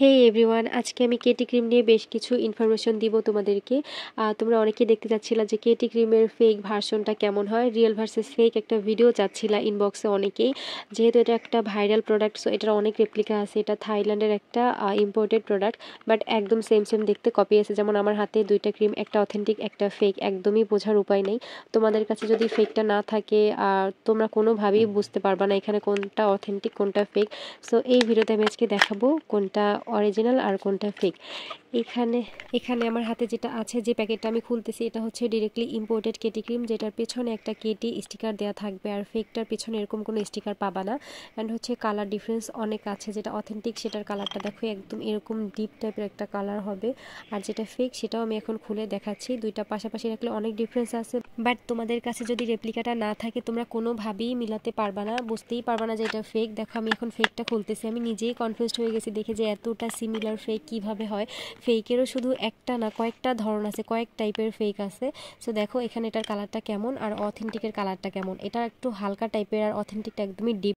হে everyone, আজকে আমি Katie cream নিয়ে বেশ কিছু ইনফরমেশন দিব তোমাদেরকে। তোমরা অনেকেই দেখতে চাচ্ছিলা যে কেটি ক্রিমের ফেক ভার্সনটা কেমন হয়, রিয়েল ভার্সেস ফেক একটা ভিডিও চাচ্ছিলা ইনবক্সে অনেকেই। যেহেতু এটা একটা ভাইরাল প্রোডাক্ট, সো এটার অনেক রেপ্লিকা আছে। এটা থাইল্যান্ডের একটা ইম্পোর্টেড প্রোডাক্ট, বাট একদম সেম সেম দেখতে কপি আছে। যেমন আমার হাতে দুইটা ক্রিম, একটা অথেন্টিক একটা ফেক, একদমই বোঝার উপায় নেই। তোমাদের কাছে যদি ফেকটা না থাকে তোমরা কোনোভাবেই বুঝতে পারবা না এখানে কোনটা অথেন্টিক কোনটা ফেক। সো এই ভিডিওতে আমি আজকে দেখাবো কোনটা অরিজিনাল আর কোনটা ফেক। এখানে এখানে আমার হাতে যেটা আছে, যে প্যাকেটটা আমি খুলতেছি, এটা হচ্ছে ডিরেক্টলি ইম্পোর্টেড কেটি ক্রিম, যেটার পেছনে একটা কেটি স্টিকার দেওয়া থাকবে। আর ফেকটার পেছনে এরকম কোনো স্টিকার পাবা না। অ্যান্ড হচ্ছে কালার ডিফারেন্স অনেক আছে। যেটা অথেন্টিক সেটার কালারটা দেখো একদম এরকম ডিপ টাইপের একটা কালার হবে, আর যেটা ফেক সেটাও আমি এখন খুলে দেখাচ্ছি। দুইটা পাশাপাশি রাখলে অনেক ডিফারেন্স আছে, বাট তোমাদের কাছে যদি রেপ্লিকাটা না থাকে তোমরা কোনোভাবেই মিলাতে পারবা না, বুঝতেই পারবা না যে এটা ফেক। দেখো আমি এখন ফেকটা খুলতেছি, আমি নিজেই কনফিউজড হয়ে গেছি দেখে যে এতটা সিমিলার ফেক কিভাবে হয়। ফেকেরও শুধু একটা না, কয়েকটা ধরন আছে, কয়েক টাইপের ফেক আছে। সো দেখো এখানে এটার কালারটা কেমন আর অথেন্টিকের কালারটা কেমন। এটা একটু হালকা টাইপের আর অথেন্টিকটা একদমই ডিপ